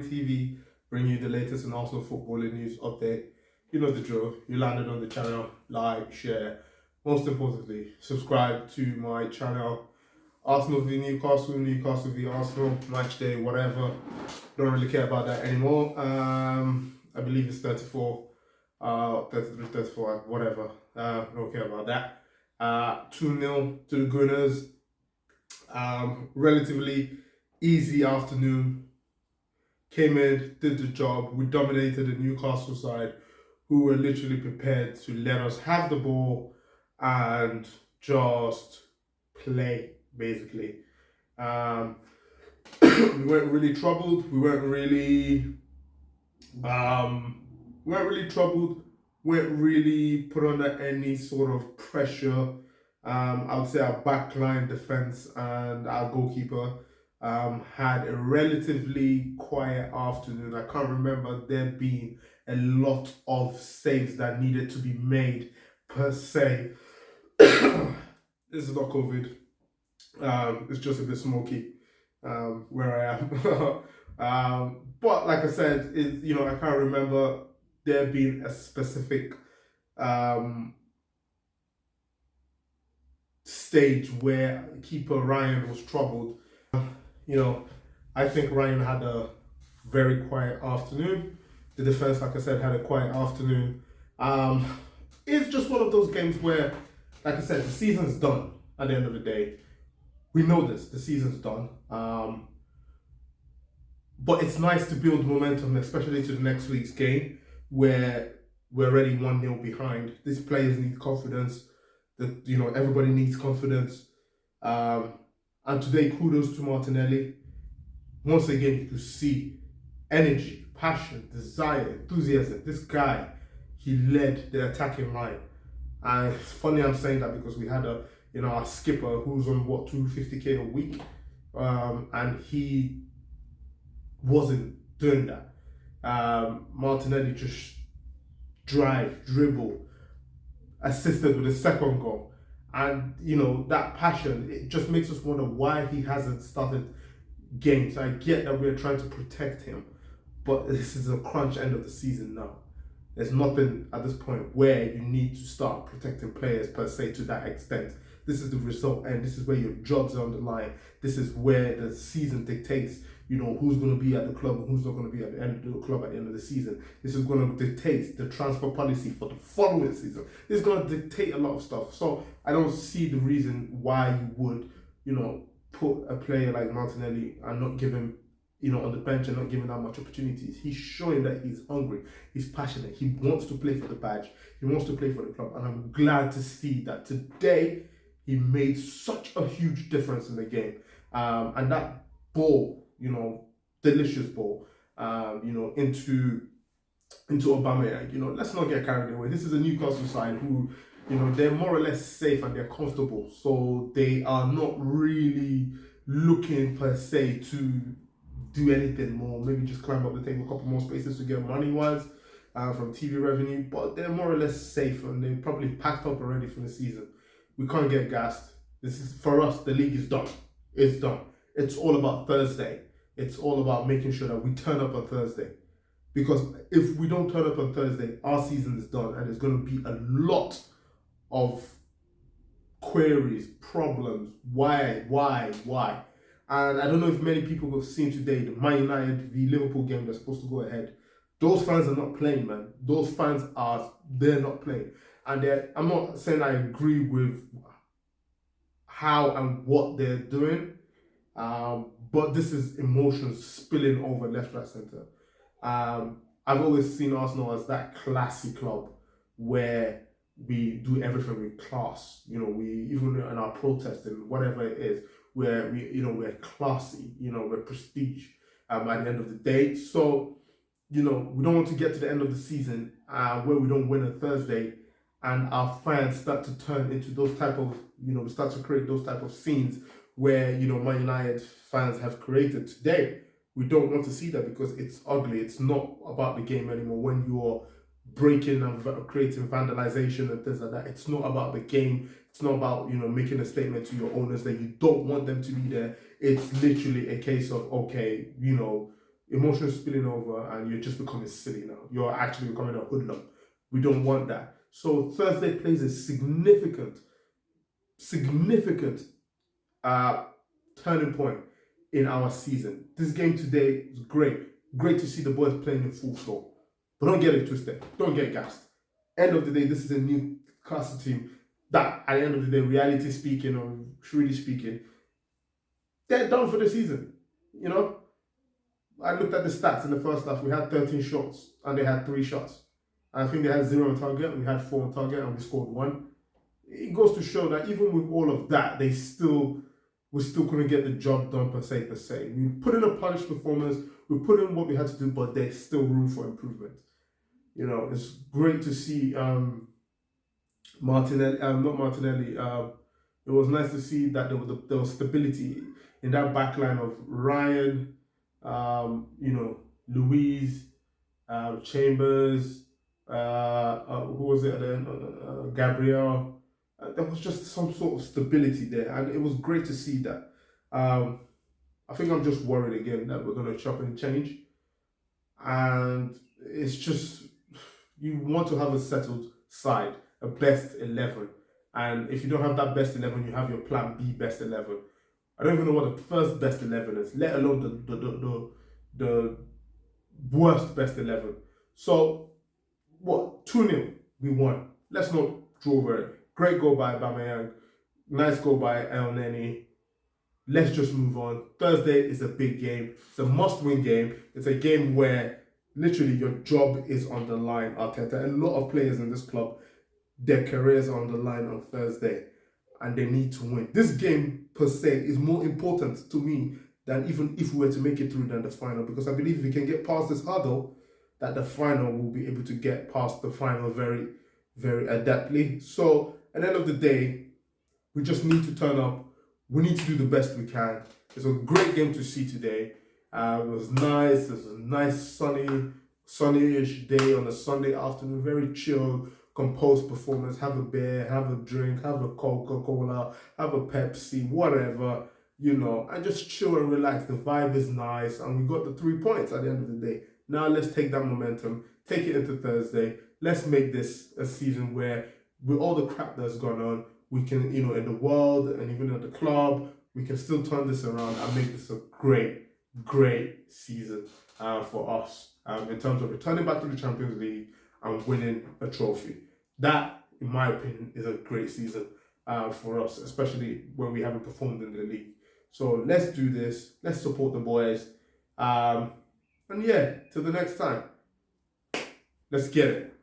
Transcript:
TV, bring you the latest in Arsenal footballing news update. You know the drill. You landed on the channel, like, share. Most importantly, subscribe to my channel. Arsenal v Newcastle, Newcastle v Arsenal, match day, whatever. Don't really care about that anymore. I believe it's 34, 33, 34, whatever. Don't care about that. 2-0 to the Gunners. Relatively easy afternoon. Came in, did the job. We dominated the Newcastle side, who were literally prepared to let us have the ball and just play, basically. We weren't really troubled. We weren't really troubled. Weren't really put under any sort of pressure. I would say our backline defense and our goalkeeper had a relatively quiet afternoon. I can't remember there being a lot of saves that needed to be made per se. This is not COVID. It's just a bit smoky where I am. But like I said, I can't remember there being a specific stage where keeper Ryan was troubled. I think Ryan had a very quiet afternoon. The defense, like I said, had a quiet afternoon. It's just one of those games where, like I said, the season's done at the end of the day. We know this, the season's done. But it's nice to build momentum, especially to the next week's game, where we're already 1-0 behind. These players need confidence. Everybody needs confidence. And today, kudos to Martinelli. Once again, you could see energy, passion, desire, enthusiasm. This guy, he led the attacking line. And it's funny I'm saying that because we had our skipper who's on 250k a week, and he wasn't doing that. Martinelli just dribble, assisted with a second goal. And, that passion, it just makes us wonder why he hasn't started games. I get that we're trying to protect him, but this is a crunch end of the season now. There's nothing at this point where you need to start protecting players per se to that extent. This is the result, and this is where your jobs are on the line. This is where the season dictates, who's going to be at the club and who's not going to be at the end of the club at the end of the season. This is going to dictate the transfer policy for the following season. This is going to dictate a lot of stuff. So I don't see the reason why you would, put a player like Martinelli and not give him, on the bench and not giving that much opportunities. He's showing that he's hungry, he's passionate, he wants to play for the badge, he wants to play for the club. And I'm glad to see that today he made such a huge difference in the game. And that ball, delicious ball, into Aubameyang. Let's not get carried away. This is a Newcastle side who, they're more or less safe and they're comfortable. So they are not really looking per se to do anything more. Maybe just climb up the table a couple more spaces to get money-wise from TV revenue. But they're more or less safe and they're probably packed up already for the season. We can't get gassed. This is, for us, the league is done. It's done. It's all about Thursday. It's all about making sure that we turn up on Thursday. Because if we don't turn up on Thursday, our season is done and there's going to be a lot of queries, problems. Why? And I don't know if many people have seen today the Man United v Liverpool game that's supposed to go ahead. Those fans are not playing, man. Those fans they're not playing. And I'm not saying I agree with how and what they're doing, but this is emotions spilling over left, right, centre. I've always seen Arsenal as that classy club where we do everything with class. We even in our protesting, whatever it is, where we're classy. We're prestige. At the end of the day, so we don't want to get to the end of the season where we don't win on Thursday, and our fans start to turn into those type of we start to create those type of scenes where Man United fans have created today. We don't want to see that because it's ugly. It's not about the game anymore. When you're breaking and creating vandalization and things like that, it's not about the game. It's not about making a statement to your owners that you don't want them to be there. It's literally a case of, okay, emotions spilling over, and you're just becoming silly now. You're actually becoming a hoodlum. We don't want that. So Thursday plays a significant uh, turning point in our season. This game today is great. Great to see the boys playing in full flow. But don't get it twisted. Don't get gassed. End of the day, this is a Newcastle team that, at the end of the day, reality speaking or truly speaking, they're done for the season. You know, I looked at the stats in the first half. We had 13 shots and they had 3 shots. I think they had 0 on target and we had 4 on target and we scored 1. It goes to show that even with all of that, we still couldn't get the job done per se. We put in a polished performance, we put in what we had to do, but there's still room for improvement. You know, it's great to see Martinelli, not Martinelli. It was nice to see that there was stability in that back line of Ryan, Louise, Chambers, who was it then? Gabriel. There was just some sort of stability there, and it was great to see that. I think I'm just worried again that we're going to chop and change, and it's just, you want to have a settled side, a best 11, and if you don't have that best 11, you have your plan B best 11. I don't even know what the first best 11 is, let alone the worst best 11. So what, 2-0 we won. Let's not draw over it. Great goal by Aubameyang, nice goal by El Neni. Let's just move on. Thursday is a big game. It's a must-win game. It's a game where literally your job is on the line, Arteta. A lot of players in this club, their careers are on the line on Thursday, and they need to win. This game, per se, is more important to me than even if we were to make it through than the final, because I believe if we can get past this hurdle, that the final will be able to get past the final very, very adeptly. So, at the end of the day, we just need to turn up. We need to do the best we can. It's a great game to see today. It was nice. It was a nice sunny-ish day on a Sunday afternoon. Very chill, composed performance. Have a beer, have a drink, have a Coca-Cola, have a Pepsi, whatever, and just chill and relax. The vibe is nice, and we got the 3 points at the end of the day. Now let's take that momentum, take it into Thursday. Let's make this a season where, with all the crap that's gone on, we can, in the world and even at the club, we can still turn this around and make this a great, great season for us in terms of returning back to the Champions League and winning a trophy. That, in my opinion, is a great season for us, especially when we haven't performed in the league. So let's do this. Let's support the boys. And yeah, till the next time. Let's get it.